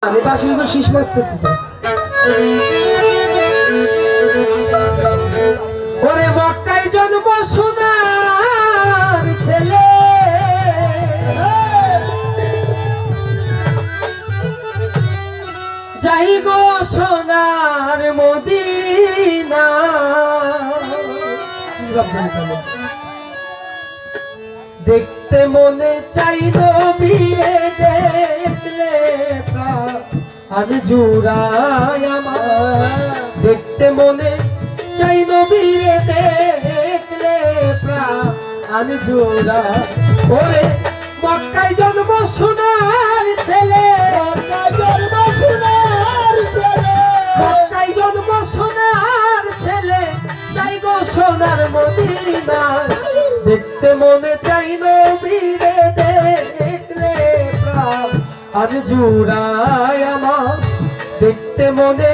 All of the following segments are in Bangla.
আমি পাশের উপর শীষ মারতেছি তো। ওরে মক্কায় জন্ম সোনার ছেলে, যাই গো সোনার মদিনা। দেখতে মনে চাই নবীরে, দেখলে প্রাণ জুড়ায় আমার। দেখতে মনে চাই নবীরে, দেখলে প্রাণ জুড়ায়। ওরে মক্কায় জন্ম সোনার ছেলে, মক্কায় জন্ম সোনার ছেলে, মক্কায় জন্ম সোনার ছেলে, যাই গো সোনার মদিনা। দেখতে মনে চাই নবীরে, দেখলে প্রাণ জুড়ায় আমার। দেখতে মনে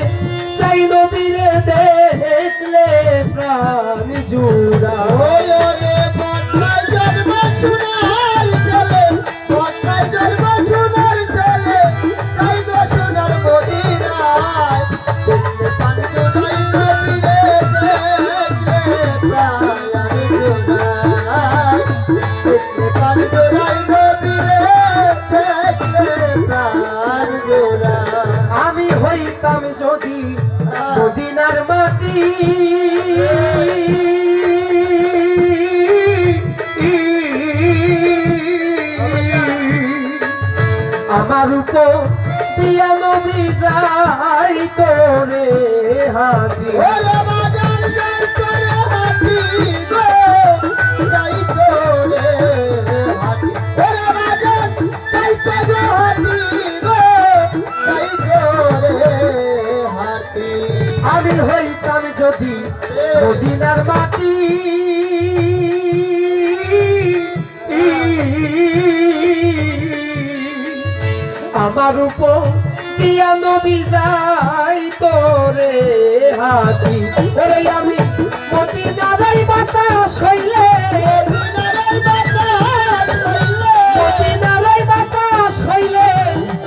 চাই নবীরে, দেখলে প্রাণ জুড়ায়। ওরে মক্কায় জন্ম সোনার ছেলে, মক্কায় জন্ম সোনার ছেলে, যাই গো সোনার মদিনায়। দেখতে প্রাণ জুড়ায় নবীরে, দেখলে প্রাণ জুড়ায়। দেখতে প্রাণ জুড়ায় নবীরে, দেখলে প্রাণ জুড়ায়। আমি হইতাম যদি মদিনার মাটি, আমার উপর দিয়া নবী যাই তোরে হাতি। ওরে বাজান যাই তোরে হাতি গো, যাই তোরে হাতি। ওরে বাজান যাই তোরে হাতি গো, যাই তোরে হাতি। আমি হইতাম যদি মদিনার মাটি, আমার উপর দিয়া নবী যাই তোরে হাতি। ওরে আমি মদিনার বাতাস হইলে, মদিনার বাতাস হইলে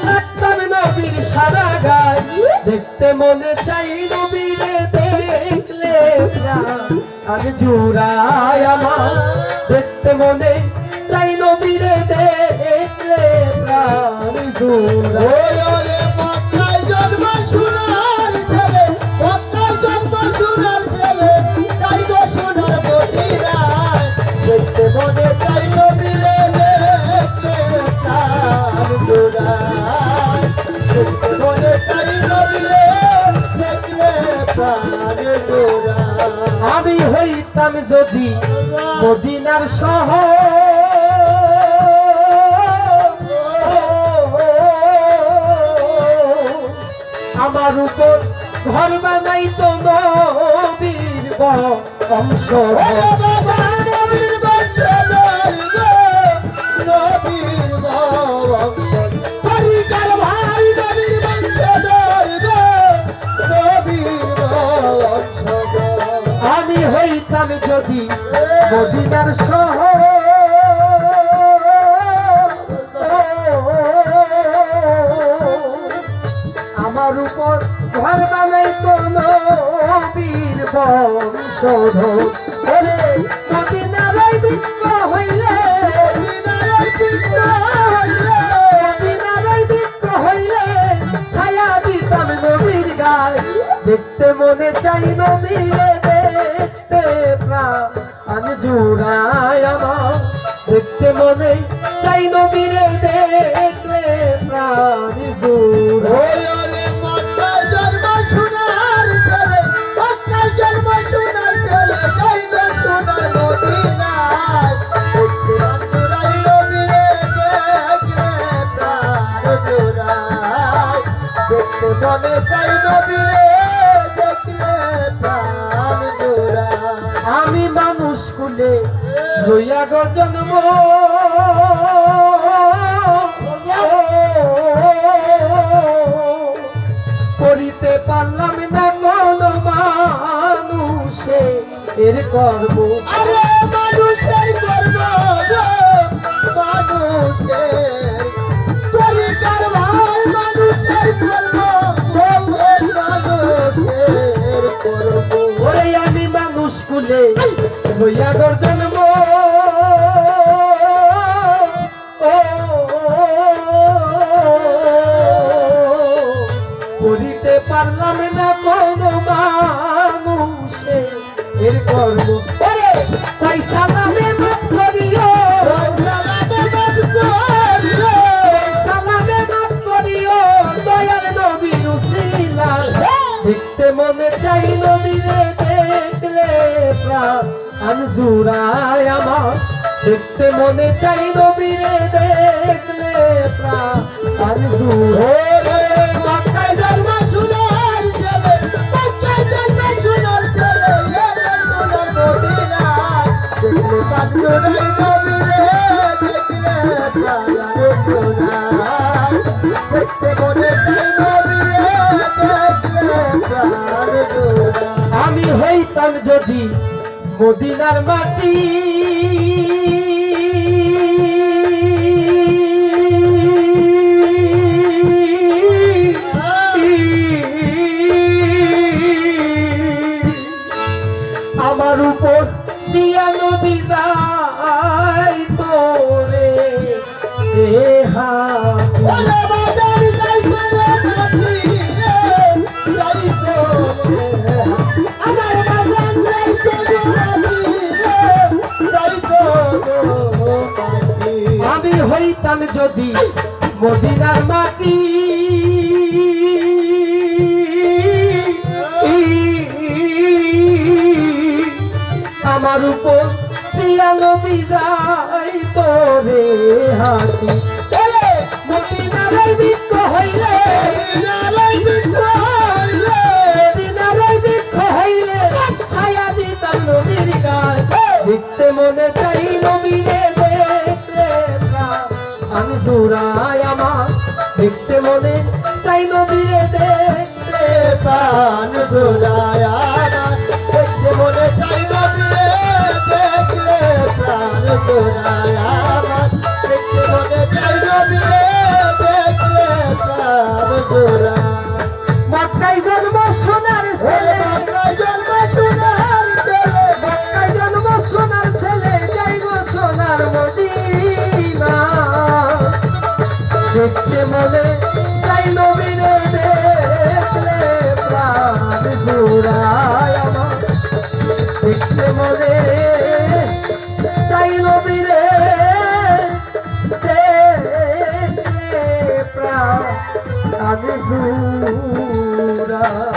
রাখতাম নবীর সারা গায়। দেখতে মনে চাই নবীরে, দেখলে প্রাণ জুড়ায় আমার। দেখতে মনে চাই নবীরে, দেখলে প্রাণ জুড়ায়। ওরে মক্কায় জন্ম সোনার ছেলে, মক্কায় জন্ম সোনার ছেলে, যাই গো সোনার মদিনায়। দেখতে মনে চাই নবীরে, দেখতে প্রাণ জুড়ায়। দেখতে মনে চাই নবীরে, দেখলে প্রাণ জুড়ায়। আমি হইতাম যদি মদিনার শহর, আমার উপর ঘর বানাইতো নবীর বংশ। নবীর বংশধর গো, নবীর বংশধর। হরিকার ভাই নবীর বংশধর গো, নবীর বংশধর। আমি হইতাম যদি মদিনার শহর, আমার উপর ঘর বানাইতো নবীর বংশধর। ওরে মদিনার বৃক্ষ হইলে, মদিনার বৃক্ষ হইলে, মদিনার বৃক্ষ হইলে ছায়া দিতাম নবীর গায়। দেখতে মনে চাই নবীরে, দেখতে প্রাণ জুড়ায় আমার। দেখতে মনে চাই নবীরে, দেখলে প্রাণ জুড়ায়। ওরে মক্কায় জন্ম সোনার ছেলে, মক্কায় জন্ম সোনার ছেলে, যাই গো সোনার মদিনায়। দেখতে প্রাণ জুড়ায় নবীরে, দেখলে প্রাণ জুড়ায়। দেখতে মনে চাই নবীরে, দেখলে প্রাণ জুড়ায়। আমি মানুষ কুলে লইয়া গো জন্ম, করিতে পারলাম না কোন মানুষে এর কর্ম। আরে মানুষের কর্ম গো, মানুষের করিকার ভাই মানুষের হইয়া তোর জন্ম ও করিতে পারলাম না কোনো মানুষে এর কর্ম ওরে পয়সা নামে মাফ করিও সালামে মাফ করিও দয়াল নবী উসিলা দেখতে মনে চাই নবীরে দেখলে প্রাণ জুড়ায় আমার দেখতে মনে চাই নবীরে দেখলে প্রাণ জুড়ায় মক্কায় জন্ম সোনার ছেলে মক্কায় জন্ম সোনার ছেলে সোনার মদিনা দেখলে পাঁচজনের নবীরে দেখলে প্রাণ জোড়ায় দেখতে মনে চাই নবীরে দেখলে প্রাণ জোড়ায় আমি হইতাম যদি মদিনার মাটি আমার উপর দিয়া নদী যায় তোরে দেহা ওরে বাজার যাইতে রে নাতি রে যাইতে রে আমার বাজার যাইতে রে নাতি রে যাইতে রে আমি হইতাম যদি মদিনার মাটি আমার উপর দিয়া নবী যায় তোরে হাতি মদিনার বৃক্ষ হইলে মদিনার বৃক্ষ হইলে ছায়া দিতাম নবীর গায় দেখতে মনে চাই নবীরে দেখলে আমি জোড়ায় আমার দেখতে মনে চাই নবীরে দেখলে প্রাণ জোড়ায় আমার দেখতে মনে চাই নবীরে দেখলে প্রাণ জোড়ায় আমার দেখতে মনে চাই নবীরে দেখলে প্রাণ জোড়ায় মক্কায় জন্ম সোনার ছেলে মক্কায় জন্ম সোনার ছেলে মক্কায় জন্ম সোনার ছেলে যাইব সোনার মদিনা দেখতে মনে চাই নবীরে দেখলে প্রাণ জোড়ায় আমার দেখতে মনে চাই নবীরে দেখলে প্রাণ জোড়ায়